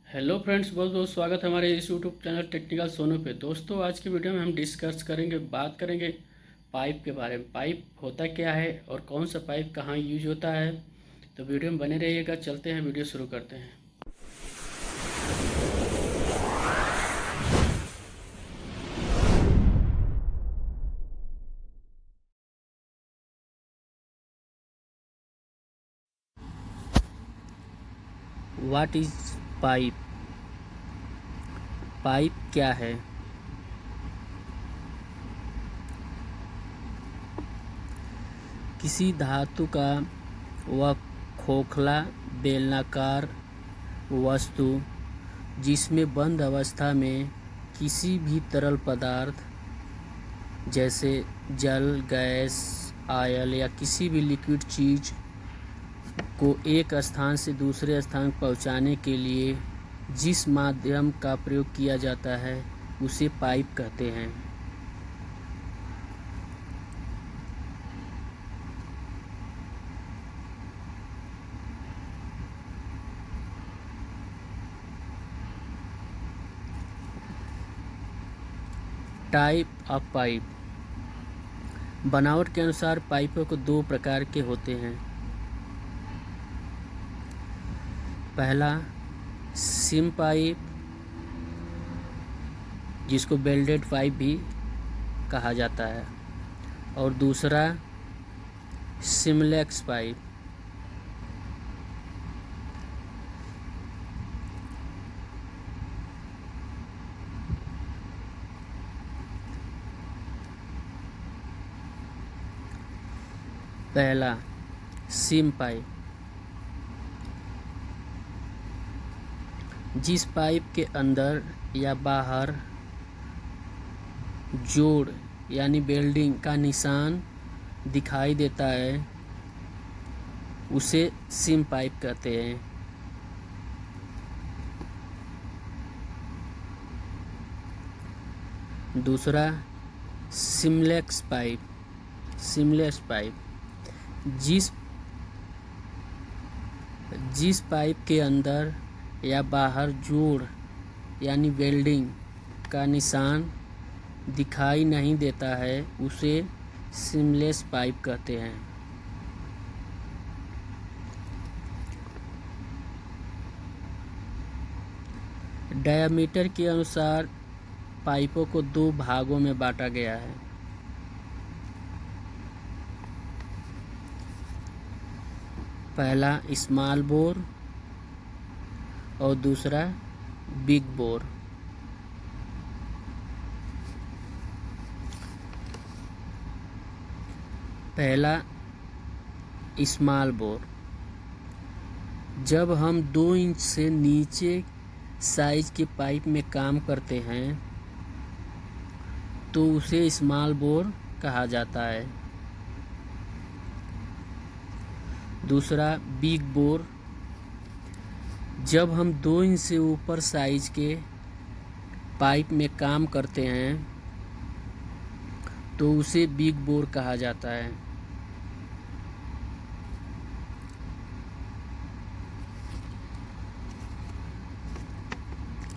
Hello friends, बहुत बहुत स्वागत है हमारे इस यूट्यूब चैनल टेक्निकल सोनू पे। दोस्तों, आज की वीडियो में हम डिस्कस करेंगे, बात करेंगे पाइप के बारे में। पाइप होता क्या है और कौन सा पाइप कहाँ यूज होता है। तो वीडियो में बने रहिएगा। चलते हैं, वीडियो शुरू करते हैं। What is pipe? पाइप क्या है? किसी धातु का वह खोखला बेलनाकार वस्तु जिसमें बंद अवस्था में किसी भी तरल पदार्थ जैसे जल, गैस, ऑयल या किसी भी लिक्विड चीज को एक स्थान से दूसरे स्थान पहुंचाने के लिए जिस माध्यम का प्रयोग किया जाता है उसे पाइप कहते हैं। Type of pipe. बनावट के अनुसार पाइपों को दो प्रकार के होते हैं। पहला सिम पाइप, जिसको बेल्डेड पाइप भी कहा जाता है, और दूसरा सिमलेक्स पाइप। पहला सिम पाइप, जिस पाइप के अंदर या बाहर जोड़ यानी वेल्डिंग का निशान दिखाई देता है उसे सिम पाइप कहते हैं। दूसरा सिमलेक्स पाइप। सिमलेस पाइप जिस पाइप के अंदर या बाहर जोड़ यानी वेल्डिंग का निशान दिखाई नहीं देता है उसे सिमलेस पाइप कहते हैं। डायामीटर के अनुसार पाइपों को दो भागों में बांटा गया है। पहला स्मॉल बोर और दूसरा बिग बोर। पहला स्मॉल बोर। जब हम 2 इंच से नीचे साइज के पाइप में काम करते हैं तो उसे स्मॉल बोर कहा जाता है। दूसरा बिग बोर। जब हम 2 इंच से ऊपर साइज के पाइप में काम करते हैं तो उसे बिग बोर कहा जाता है।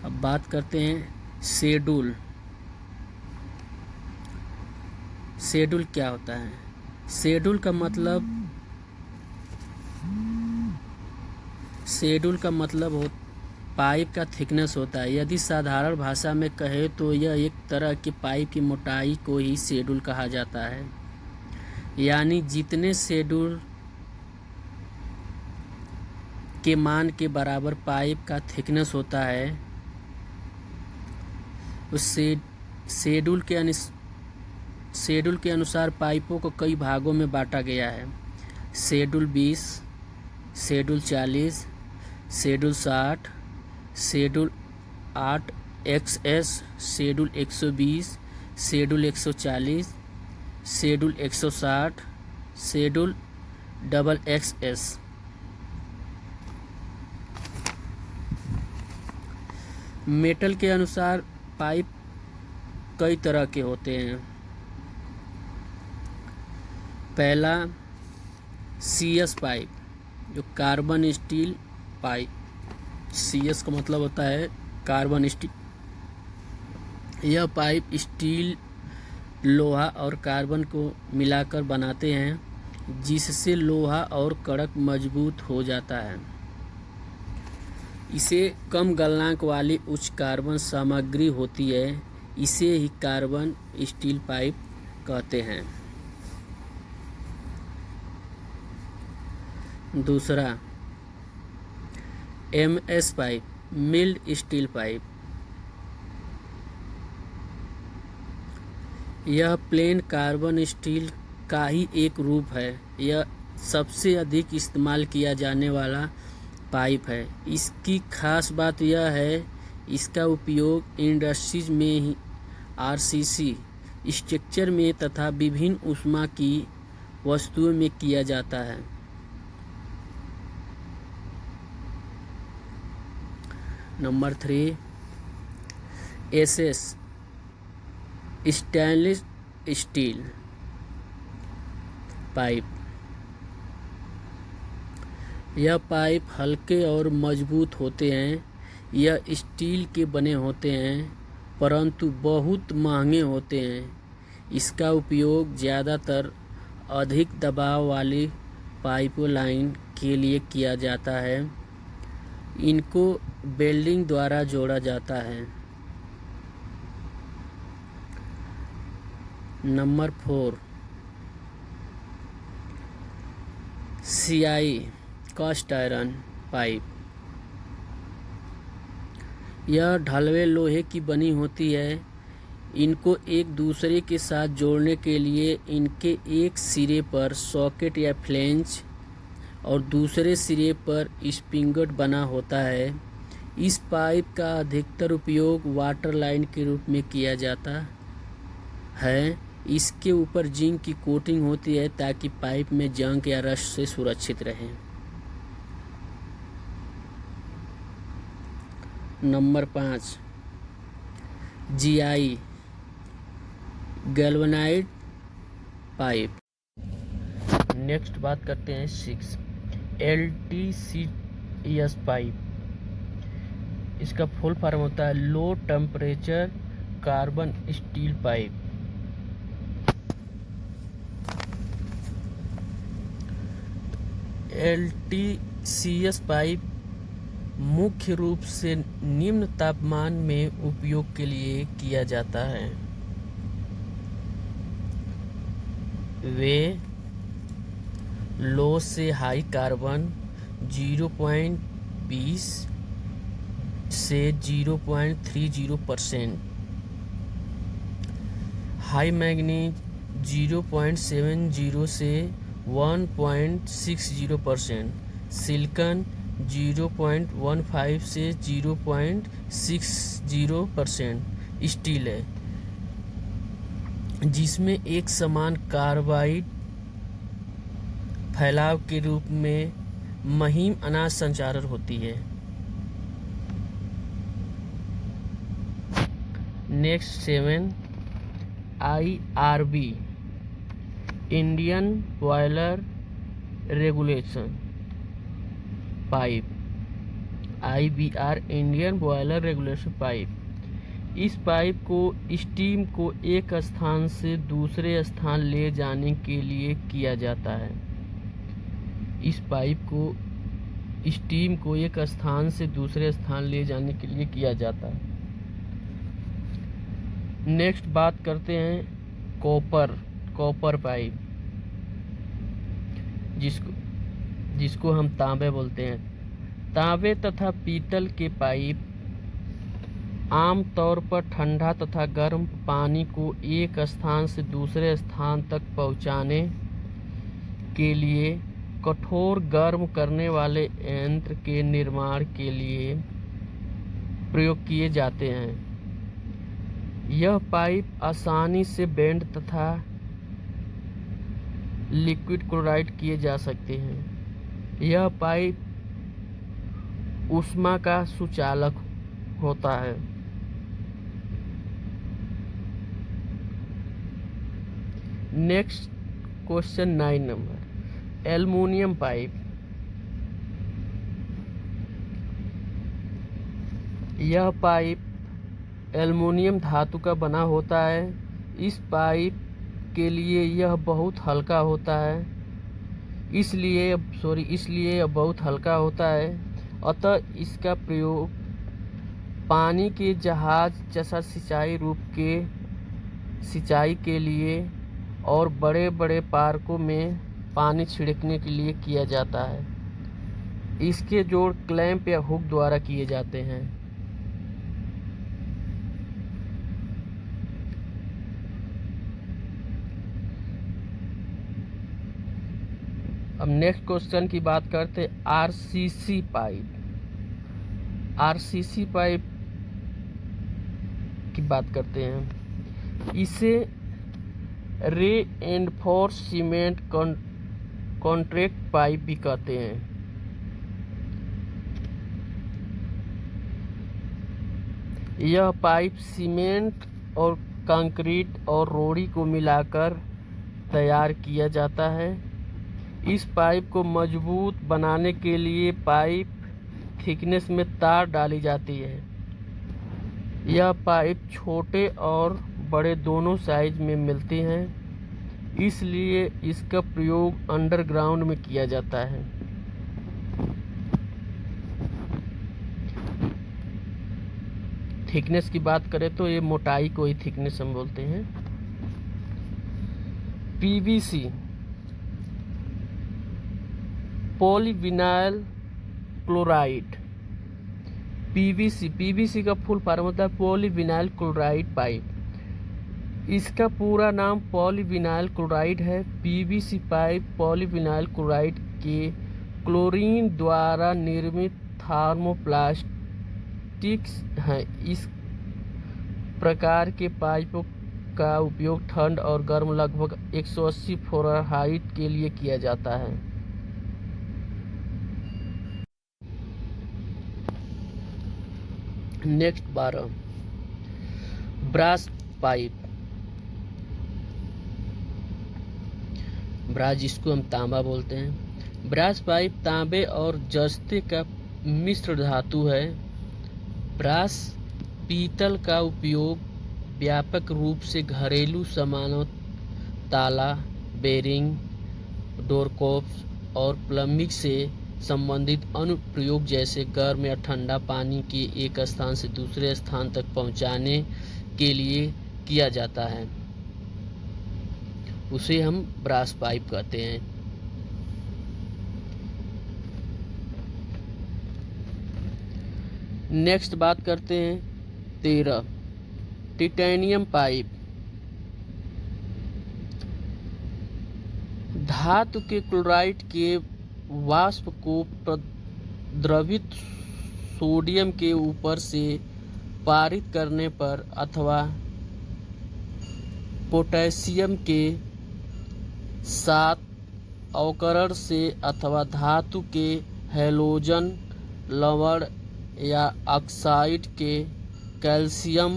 अब बात करते हैं शेड्यूल। शेड्यूल क्या होता है? शेड्यूल का मतलब पाइप का थिकनेस होता है। यदि साधारण भाषा में कहे तो यह एक तरह के पाइप की मोटाई को ही शेड्यूल कहा जाता है। यानी जितने शेड्यूल के मान के बराबर पाइप का थिकनेस होता है उस शेड्यूल के अनुसार पाइपों को कई भागों में बांटा गया है। Schedule 20, schedule 40, schedule 60, schedule 8XS, schedule 120, schedule 140, schedule 160, schedule XXS। Metal के अनुसार पाइप कई तरह के होते हैं। पहला CS पाइप, जो कार्बन स्टील पाइप। CS का मतलब होता है कार्बन स्टील। यह पाइप स्टील, लोहा और कार्बन को मिलाकर बनाते हैं, जिससे लोहा और कड़क मजबूत हो जाता है। इसे कम गलनांक वाली उच्च कार्बन सामग्री होती है, इसे ही कार्बन स्टील पाइप कहते हैं। दूसरा, MS pipe, mild steel pipe. यह प्लेन कार्बन स्टील का ही एक रूप है। यह सबसे अधिक इस्तेमाल किया जाने वाला पाइप है। इसकी खास बात यह है, इसका उपयोग इंडस्ट्रीज में ही RCC स्ट्रक्चर में तथा विभिन्न ऊष्मा की वस्तुओं में किया जाता है। Number 3, SS stainless steel pipe. यह पाइप हल्के और मजबूत होते हैं। यह स्टील के बने होते हैं, परंतु बहुत महंगे होते हैं। इसका उपयोग ज़्यादातर अधिक दबाव वाली पाइपलाइन के लिए किया जाता है। इनको वेल्डिंग द्वारा जोड़ा जाता है। Number 4, CI cast iron pipe. यह ढलवे लोहे की बनी होती है। इनको एक दूसरे के साथ जोड़ने के लिए इनके एक सिरे पर सॉकेट या फ्लेंज और दूसरे सिरे पर स्पिंगट बना होता है। इस पाइप का अधिकतर उपयोग वाटर लाइन के रूप में किया जाता है। इसके ऊपर जिंक की कोटिंग होती है ताकि पाइप में जंग या रस्ट से सुरक्षित रहे। Number 5, GI galvanised pipe. Next बात करते हैं 6, LTCS पाइप। इसका फुल फॉर्म होता है low temperature carbon steel pipe. LTCS pipe मुख्य रूप से निम्न तापमान में उपयोग के लिए किया जाता है। वे लो से हाई कार्बन 0.20 से 0.30%, हाई मैग्नीज 0.70 से 1.60%, सिलिकॉन 0.15 से 0.60% स्टील है, जिसमें एक समान कार्बाइड फैलाव के रूप में महीन अनाज संचारण होती है। Next 7, IRB Indian boiler regulation pipe. IBR Indian boiler regulation pipe. इस पाइप को स्टीम को एक स्थान से दूसरे स्थान ले जाने के लिए किया जाता है। इस पाइप को स्टीम को एक स्थान से दूसरे स्थान ले जाने के लिए किया जाता है। नेक्स्ट बात करते हैं कॉपर पाइप, जिसको हम तांबे बोलते हैं। तांबे तथा पीतल के पाइप आमतौर पर ठंडा तथा गर्म पानी को एक स्थान से दूसरे स्थान तक पहुंचाने के लिए कठोर गर्म करने वाले यंत्र के निर्माण के लिए प्रयोग किए जाते हैं। यह पाइप आसानी से बेंड तथा लिक्विड क्लोराइड किए जा सकते हैं। यह पाइप ऊष्मा का सुचालक होता है। Next question 9 number, aluminium pipe. यह पाइप एल्युमिनियम धातु का बना होता है। इस पाइप के लिए यह बहुत हल्का होता है, इसलिए यह बहुत हल्का होता है। अतः इसका प्रयोग पानी के जहाज जैसा सिंचाई के लिए और बड़े बड़े पार्कों में पानी छिड़कने के लिए किया जाता है। इसके जोड़ क्लैंप या हुक द्वारा किए जाते हैं। अब नेक्स्ट क्वेश्चन की बात करते हैं आरसीसी पाइप। आरसीसी पाइप की बात करते हैं। इसे रीइंफोर्स सीमेंट कॉन्ट्रैक्ट पाइप भी कहते हैं। यह पाइप सीमेंट और कंक्रीट और रोड़ी को मिलाकर तैयार किया जाता है। इस पाइप को मजबूत बनाने के लिए पाइप थिकनेस में तार डाली जाती है। यह पाइप छोटे और बड़े दोनों साइज में मिलती हैं, इसलिए इसका प्रयोग अंडरग्राउंड में किया जाता है। थिकनेस की बात करें तो ये मोटाई को ही थिकनेस हम बोलते हैं। PVC polyvinyl chloride. पीवीसी का फुल फॉर्म होता है पॉलीविनाइल क्लोराइड पाइप। इसका पूरा नाम पॉलीविनाइल क्लोराइड है। पीवीसी पाइप पॉलीविनाइल क्लोराइड के क्लोरीन द्वारा निर्मित थर्मोप्लास्टिक्स हैं। इस प्रकार के पाइपों का उपयोग ठंड और गर्म लगभग 180 फ़ारेनहाइट के लिए किया जाता है। Next 12 brass pipe. ब्रास जिसको हम तांबा बोलते हैं। ब्रास पाइप तांबे और जस्ते का मिश्र धातु है। ब्रास पीतल का उपयोग व्यापक रूप से घरेलू सामानों ताला, बेरिंग, डोरकॉप्स और प्लम्बिंग से संबंधित अनुप्रयोग जैसे गर्म या ठंडा पानी के एक स्थान से दूसरे स्थान तक पहुंचाने के लिए किया जाता है। उसे हम ब्रास पाइप कहते हैं। नेक्स्ट बात करते हैं 13 टाइटेनियम पाइप। धातु के क्लोराइड के वाष्प को द्रवित सोडियम के ऊपर से पारित करने पर अथवा पोटेशियम के साथ अवकरण से अथवा धातु के हैलोजन लवण या ऑक्साइड के कैल्शियम,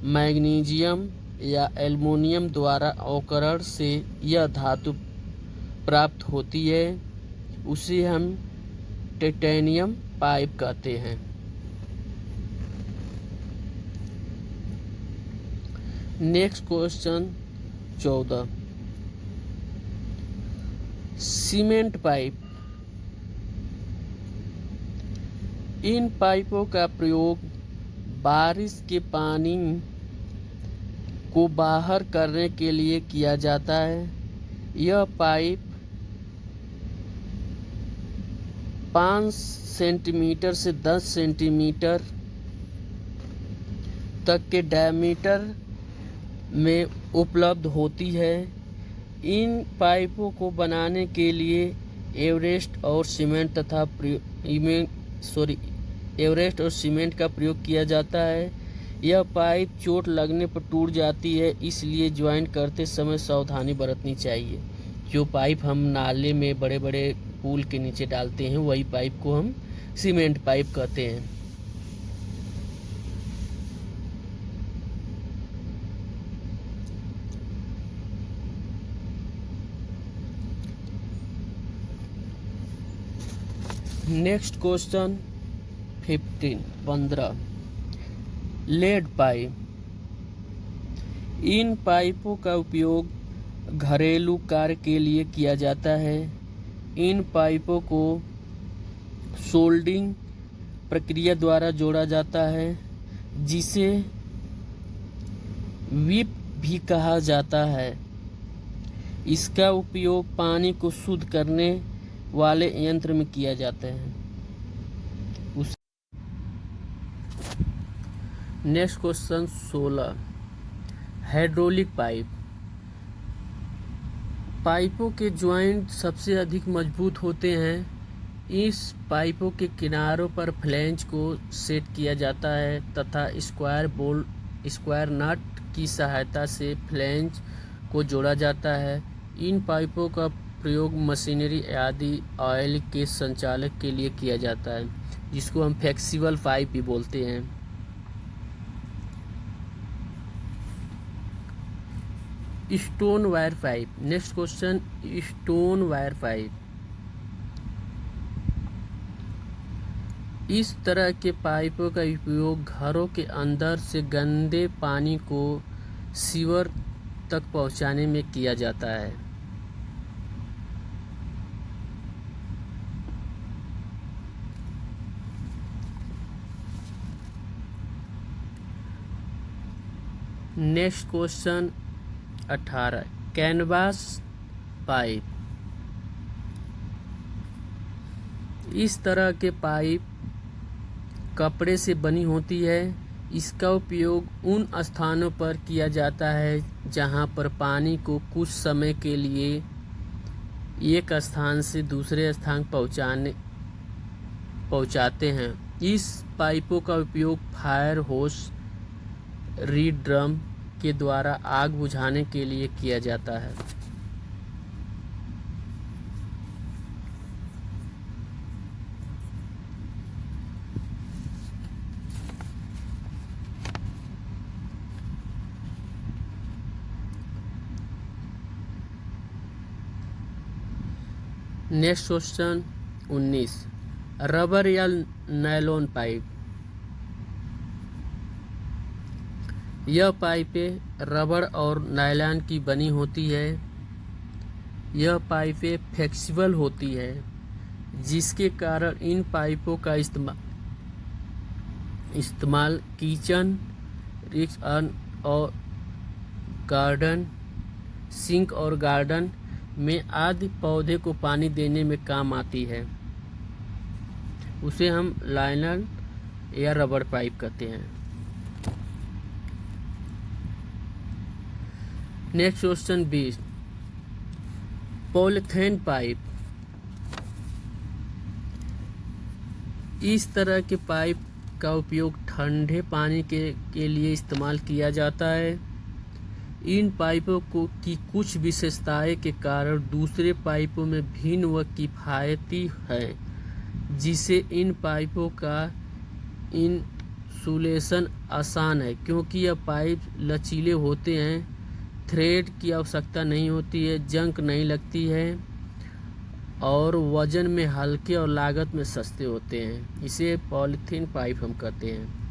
मैग्नीशियम या एल्युमिनियम द्वारा अवकरण से यह धातु प्राप्त होती है, उसे हम टाइटेनियम पाइप कहते हैं। Next question 14 cement pipe. इन पाइपों का प्रयोग बारिश के पानी को बाहर करने के लिए किया जाता है। यह पाइप 5 सेंटीमीटर से 10 सेंटीमीटर तक के डायमीटर में उपलब्ध होती है। इन पाइपों को बनाने के लिए एवरेस्ट और सीमेंट का प्रयोग किया जाता है। यह पाइप चोट लगने पर टूट जाती है, इसलिए ज्वाइन करते समय सावधानी बरतनी चाहिए। जो पाइप हम नाले में बड़े बड़े पुल के नीचे डालते हैं, वही पाइप को हम सीमेंट पाइप कहते हैं। Next question 15 lead pipe. इन पाइपों का उपयोग घरेलू कार्य के लिए किया जाता है। इन पाइपों को सोल्डरिंग प्रक्रिया द्वारा जोड़ा जाता है, जिसे विप भी कहा जाता है। इसका उपयोग पानी को शुद्ध करने वाले यंत्र में किया जाता है। Next question 16 hydraulic pipe. पाइपों के ज्वाइंट सबसे अधिक मजबूत होते हैं। इस पाइपों के किनारों पर फ्लैंज को सेट किया जाता है तथा स्क्वायर नट की सहायता से फ्लैंज को जोड़ा जाता है। इन पाइपों का प्रयोग मशीनरी आदि ऑयल के संचालक के लिए किया जाता है, जिसको हम फ्लेक्सिबल पाइप भी बोलते हैं। Stone wire pipe. Next question stone wire pipe. इस तरह के पाइपों का उपयोग घरों के अंदर से गंदे पानी को सीवर तक पहुंचाने में किया जाता है। Next question 18 canvas pipe. इस तरह के पाइप कपड़े से बनी होती है। इसका उपयोग उन स्थानों पर किया जाता है जहां पर पानी को कुछ समय के लिए एक स्थान से दूसरे स्थान पहुंचाते हैं। इस पाइपों का उपयोग फायर होस रीड ड्रम के द्वारा आग बुझाने के लिए किया जाता है। नेक्स्ट क्वेश्चन 19 रबर या नायलॉन पाइप। यह पाइपें रबर और नायलॉन की बनी होती है। यह पाइपें फ्लेक्सिबल होती है, जिसके कारण इन पाइपों का इस्तेमाल किचन, रिक्स और गार्डन, सिंक और गार्डन में आदि पौधे को पानी देने में काम आती है। उसे हम नायलॉन या रबर पाइप कहते हैं। Next question 20 polythene pipe. इस तरह के पाइप का उपयोग ठंडे पानी के लिए इस्तेमाल किया जाता है। इन पाइपों की कुछ विशेषताएं के कारण दूसरे पाइपों में भिन्न व किफायती है, जिससे इन पाइपों का इंसुलेशन आसान है, क्योंकि यह पाइप लचीले होते हैं। थ्रेड की आवश्यकता नहीं होती है, जंग नहीं लगती है और वजन में हल्के और लागत में सस्ते होते हैं। इसे पॉलीथीन पाइप हम कहते हैं।